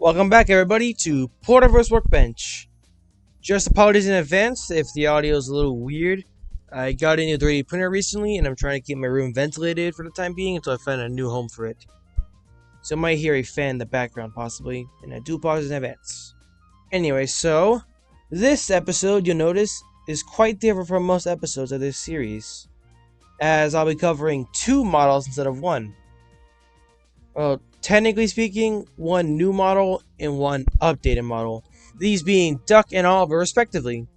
Welcome back, everybody, to Porterverse Workbench. Just apologies in advance if the audio is a little weird. I got a new 3D printer recently, and I'm trying to keep my room ventilated for the time being until I find a new home for it. So I might hear a fan in the background, possibly, and I do apologize in advance. Anyway, so this episode, you'll notice, is quite different from most episodes of this series, as I'll be covering two models instead of one. Well, technically speaking, one new model and one updated model, these being Duck and Oliver respectively.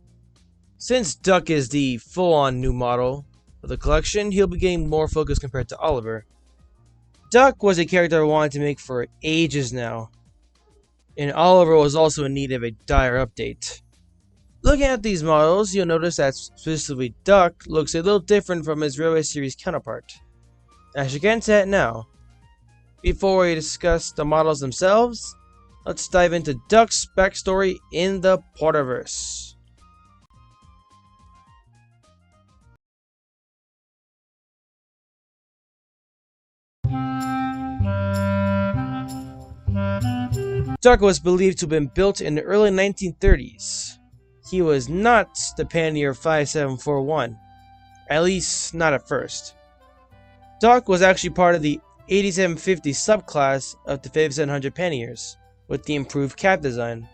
Since Duck is the full-on new model of the collection, he'll be getting more focus compared to Oliver. Duck was a character I wanted to make for ages now, and Oliver was also in need of a dire update. Looking at these models, you'll notice that specifically Duck looks a little different from his Railway Series counterpart. I should get into that now. Before we discuss the models themselves, let's dive into Duck's backstory in the Porterverse. Duck was believed to have been built in the early 1930s. He was not the Pioneer 5741, at least not at first. Duck was actually part of the 8750 subclass of the 5700 Panniers, with the improved cap design.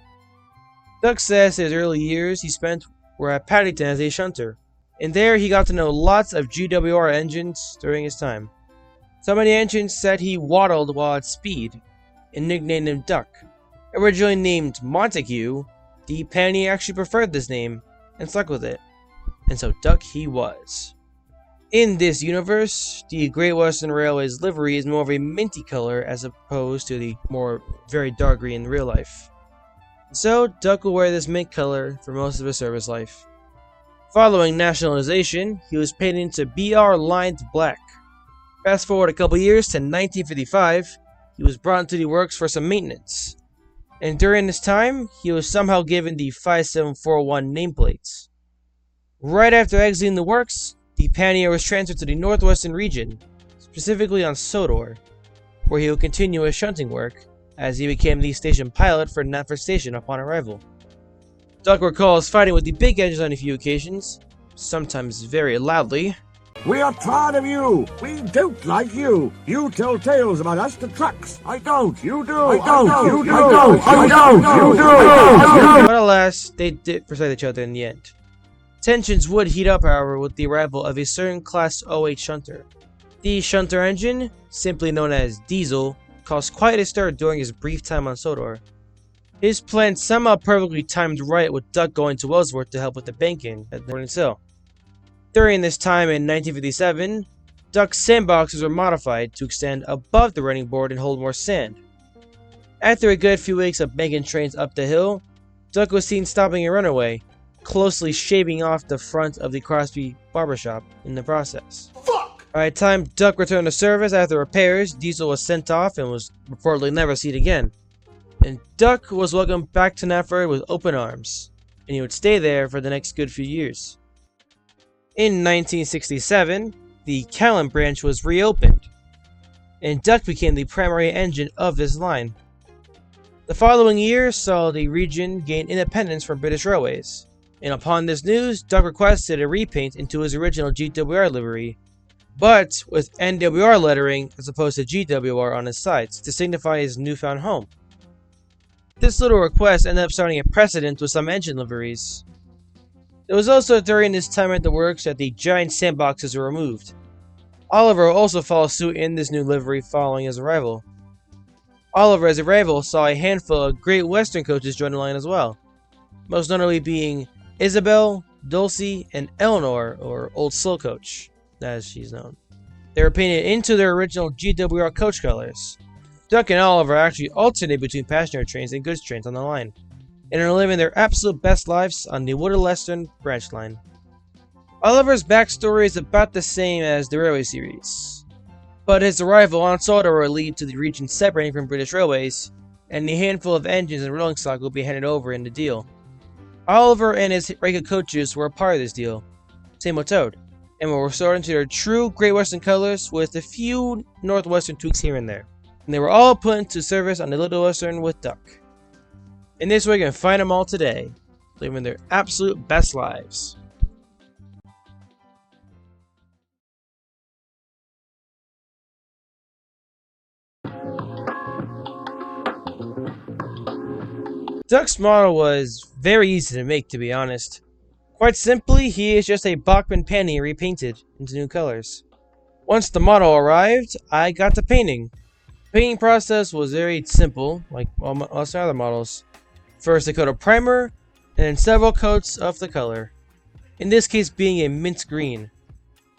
Duck says his early years he spent were at Paddington as a shunter, and there he got to know lots of GWR engines during his time. So many engines that he waddled while at speed, and nicknamed him Duck. Originally named Montague, the Pannier actually preferred this name, and stuck with it, and so Duck he was. In this universe, the Great Western Railway's livery is more of a minty color as opposed to the more very dark green in real life. So, Duck will wear this mint color for most of his service life. Following nationalization, he was painted into BR lined black. Fast forward a couple years to 1955, he was brought into the works for some maintenance. And during this time, he was somehow given the 5741 nameplates. Right after exiting the works, the Pannier was transferred to the Northwestern region, specifically on Sodor, where he would continue his shunting work as he became the station pilot for Knapford Station upon arrival. Duck recalls fighting with the big engines on a few occasions, sometimes very loudly. "We are tired of you. We don't like you. You tell tales about us to trucks. I don't. You do. I don't. You do. I don't. You do. But alas, they did forsake each other in the end. Tensions would heat up, however, with the arrival of a certain Class 08 shunter. The shunter engine, simply known as Diesel, caused quite a stir during his brief time on Sodor. His plan somehow perfectly timed right with Duck going to Wellsworth to help with the banking at the Morning Sill. During this time in 1957, Duck's sandboxes were modified to extend above the running board and hold more sand. After a good few weeks of banking trains up the hill, Duck was seen stopping a runaway, closely shaving off the front of the Crosby barbershop in the process. Fuck! By the time Duck returned to service after repairs, Diesel was sent off and was reportedly never seen again. And Duck was welcomed back to Knapford with open arms, and he would stay there for the next good few years. In 1967, the Callan branch was reopened, and Duck became the primary engine of this line. The following year saw the region gain independence from British Railways, and upon this news, Duck requested a repaint into his original GWR livery, but with NWR lettering as opposed to GWR on his sides to signify his newfound home. This little request ended up starting a precedent with some engine liveries. It was also during this time at the works that the giant sandboxes were removed. Oliver also followed suit in this new livery following his arrival. Oliver's arrival saw a handful of Great Western coaches join the line as well, most notably being Isabel, Dulcie, and Eleanor, or Old Slow Coach, as she's known. They were painted into their original GWR coach colors. Duck and Oliver actually alternate between passenger trains and goods trains on the line, and are living their absolute best lives on the Woodleston branch line. Oliver's backstory is about the same as the Railway series, but his arrival on Sodor will lead to the region separating from British Railways, and a handful of engines and rolling stock will be handed over in the deal. Oliver and his regular coaches were a part of this deal, same with Toad, and were restored into their true Great Western colors with a few Northwestern tweaks here and there. And they were all put into service on the Little Western with Duck. In this way, you can find them all today, living their absolute best lives. Duck's model was very easy to make, to be honest. Quite simply, he is just a Bachmann penny repainted into new colors. Once the model arrived, I got to painting. The painting process was very simple, like all my other models. First a coat of primer, and then several coats of the color. In this case being a mint green.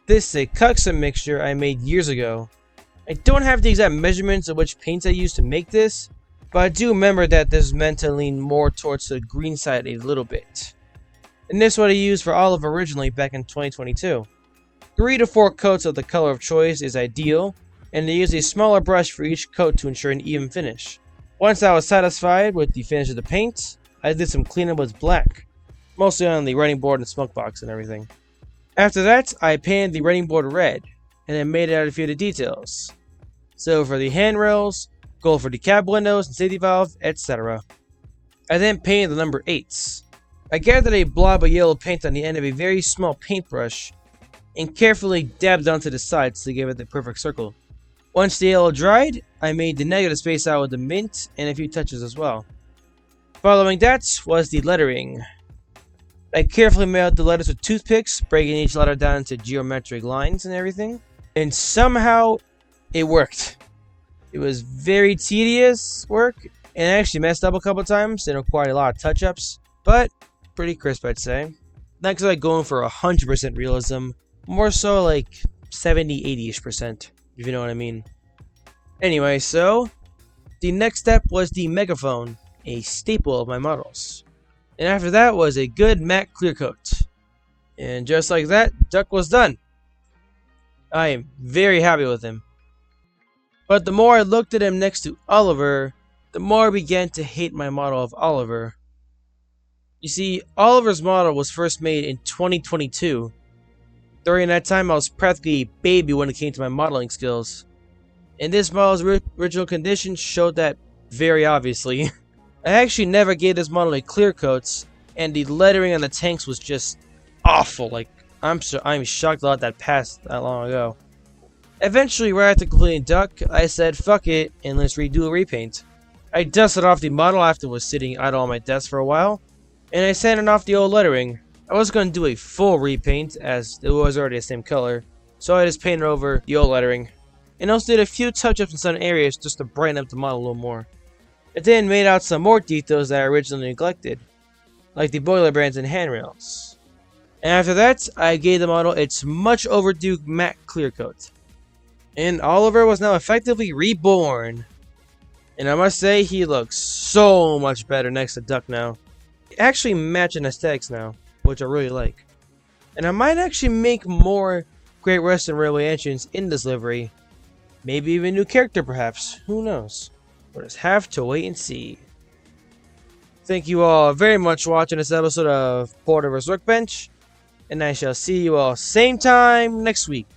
This is a custom mixture I made years ago. I don't have the exact measurements of which paints I used to make this, but I do remember that this is meant to lean more towards the green side a little bit. And this is what I used for Olive originally back in 2022. 3 to 4 coats of the color of choice is ideal, and I use a smaller brush for each coat to ensure an even finish. Once I was satisfied with the finish of the paint, I did some cleanup with black, mostly on the running board and smoke box and everything. After that, I painted the running board red, and then made out a few of the details. So for the handrails, gold for the cab windows and safety valve, etc. I then painted the number 8s. I gathered a blob of yellow paint on the end of a very small paintbrush and carefully dabbed onto the sides to give it the perfect circle. Once the yellow dried, I made the negative space out with the mint and a few touches as well. Following that was the lettering. I carefully made out the letters with toothpicks, breaking each letter down into geometric lines and everything, and somehow it worked. It was very tedious work, and I actually messed up a couple times and required a lot of touch-ups, but pretty crisp, I'd say. Not like going for 100% realism, more so like 70-80ish%, if you know what I mean. Anyway, so the next step was the megaphone, a staple of my models. And after that was a good matte clear coat. And just like that, Duck was done. I am very happy with him. But the more I looked at him next to Oliver, the more I began to hate my model of Oliver. You see, Oliver's model was first made in 2022. During that time, I was practically a baby when it came to my modeling skills. And this model's original condition showed that very obviously. I actually never gave this model a clear coat, and the lettering on the tanks was just awful. Like, I'm shocked to let that pass that long ago. Eventually, right after completing Duck, I said fuck it and let's redo a repaint. I dusted off the model after it was sitting idle on my desk for a while, and I sanded off the old lettering. I was going to do a full repaint as it was already the same color, so I just painted over the old lettering. And also did a few touch-ups in some areas just to brighten up the model a little more. I then made out some more details that I originally neglected, like the boiler brands and handrails. And after that, I gave the model its much overdue matte clear coat. And Oliver was now effectively reborn. And I must say, he looks so much better next to Duck now. Actually matching aesthetics now, which I really like. And I might actually make more Great Western Railway entrants in this livery. Maybe even a new character perhaps, who knows. We'll just have to wait and see. Thank you all very much for watching this episode of Porterverse Workbench. And I shall see you all same time next week.